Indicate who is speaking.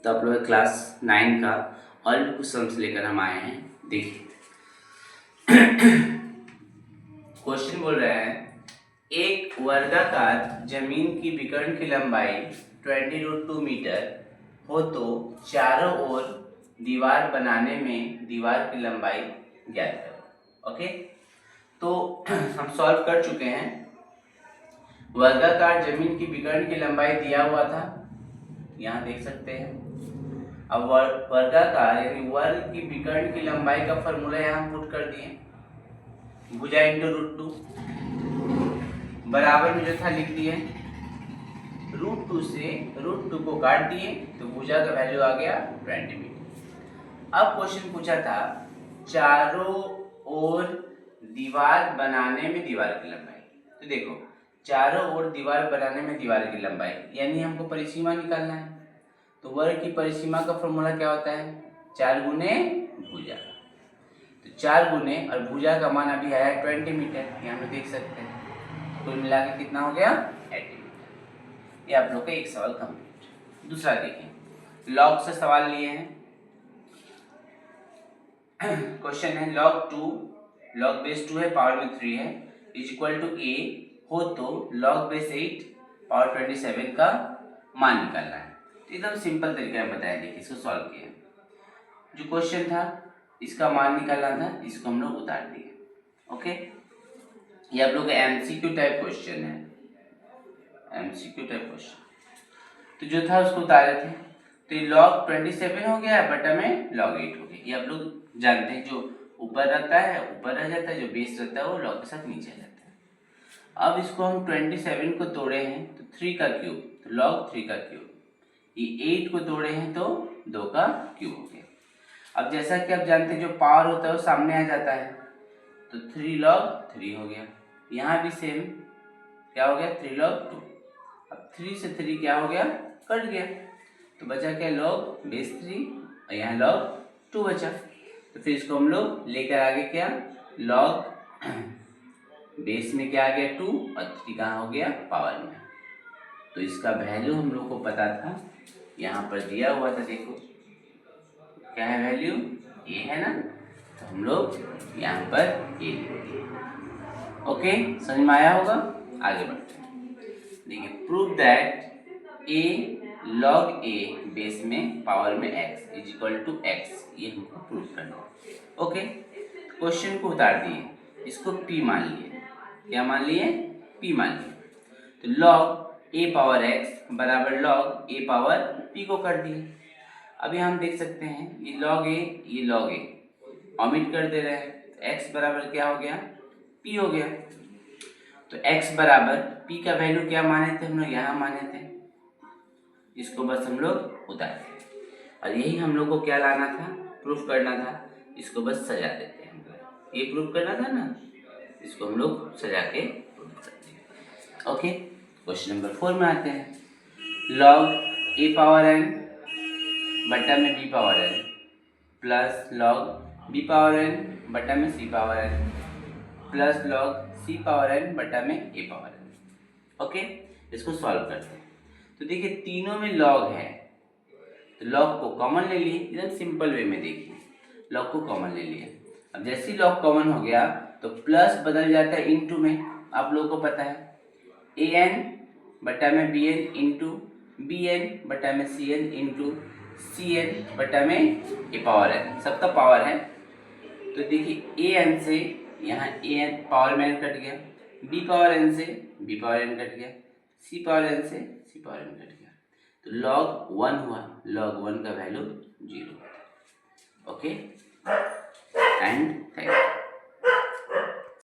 Speaker 1: तो आप लोग क्लास 9 का और भी कुछ सम्स लेकर हम आए हैं। देखिए क्वेश्चन बोल रहा है एक वर्गाकार जमीन की विकर्ण की लंबाई 20√2 मीटर हो तो चारों ओर दीवार बनाने में दीवार की लंबाई ज्ञात करो। ओके, तो हम सॉल्व कर चुके हैं। वर्गाकार जमीन की विकर्ण की लंबाई दिया हुआ था, यहाँ देख सकते हैं। अब वर्गाकार यानी वर्ग की विकर्ण की लंबाई का फॉर्मूला यहाँ पुट कर दिए, भुजा इंटू √2 बराबर में जो था लिख दिए, √2 से √2 को काट दिए तो भुजा का वैल्यू आ गया 20 मीटर। अब क्वेश्चन पूछा था चारों ओर दीवार बनाने में दीवार की लंबाई। तो देखो चारों ओर दीवार बनाने में दीवार की लंबाई यानी हमको परिसीमा निकालना है। तो वर्ग की परिसीमा का फॉर्मूला क्या होता है, 4 गुने भुजा। तो 4 गुने और भुजा का मान अभी आया 20 मीटर, यहाँ पे देख सकते हैं। कुल मिला के कितना हो गया 80 मीटर। ये आप लोग का एक सवाल कंप्लीट। दूसरा देखें, लॉग से सवाल लिए हैं। क्वेश्चन है log बेस 2 है पावर में 3 है इज इक्वल टू a हो तो log बेस 8 पावर 27 का मान निकालना है। तो एकदम सिंपल तरीका में बताया, देखिए इसको सॉल्व किया। जो क्वेश्चन था इसका मान निकालना था, इसको हम लोग उतार दिए। ओके, ये आप लोग का एमसीक्यू टाइप क्वेश्चन है, एमसीक्यू टाइप क्वेश्चन। तो जो था उसको उतारे थे, तो ये log 27 हो गया बटा में log 8 हो गया। ये आप लोग जानते हैं, जो ऊपर रहता है ऊपर रह जाता है, जो बेस रहता है वो log के साथ नीचे रहता है। अब इसको हम 27 को तोड़े हैं तो 3 का क्यूब, तो log 3 का क्यूब। ये 8 को तोड़े हैं तो 2 का क्यूब हो गया। अब जैसा कि आप जानते हैं जो पावर होता है वो सामने आ जाता है, तो 3 log 3 हो गया। यहाँ भी सेम क्या हो गया 3 log 2। अब 3 से 3 क्या हो गया, कट गया, तो बचा क्या log बेस 3 और यहाँ log 2 बचा। तो फिर इसको हम लोग लेकर आगे क्या log बेस में क्या आ गया 2 और 3 कहाँ हो गया पावर में। तो इसका वैल्यू हम लोग को पता था, यहाँ पर दिया हुआ था, देखो क्या है वैल्यू a है ना, तो हम लोग यहाँ पर a लिख दिए। ओके, समझ में आया होगा। आगे बढ़ते हैं। देखिए prove that a log a base में पावर में x is equal to x, ये हमको प्रूव करना है। ओके, क्वेश्चन को उतार दिए, इसको p मान लिए। क्या मान लिए, p मान लिए। तो log a पावर x बराबर log a पावर p को कर दिए। अभी हम देख सकते हैं ये log a ये log a ऑमिट कर दे रहे हैं, तो x बराबर क्या हो गया p हो गया। तो x बराबर p का वैल्यू क्या माने थे हम लोग, यहाँ माने थे, इसको बस हम लोग उतार देते। और यही हम लोग को क्या लाना था, प्रूफ करना था। इसको बस सजा देते हैं हम लोग, ये प्रूफ करना था ना, इसको हम लोग सजा के प्रूफ करते हैं। ओके, क्वेश्चन नंबर 4 में आते हैं। log a पावर n बटा में b power n plus log b power n बटा में c power n plus log c power n बटा में a पावर n। ओके, इसको सॉल्व करते हैं। तो देखिए तीनों में log है, तो log को कॉमन ले लिए, एकदम सिंपल वे में देखिए log को कॉमन ले लिए। अब जैसे ही log कॉमन हो गया तो प्लस बदल जाता है इनटू में, आप लोगों को पता है an बटा में bn इंटू bn बटा में cn इंटू cn बटा में a पावर n, सबका पावर है। तो देखिए an से यहाँ an पावर में n कट गया, b पावर n से b पावर n कट गया, c पावर n से c पावर n कट गया, तो log 1 हुआ। log 1 का value 0। Okay and thank you.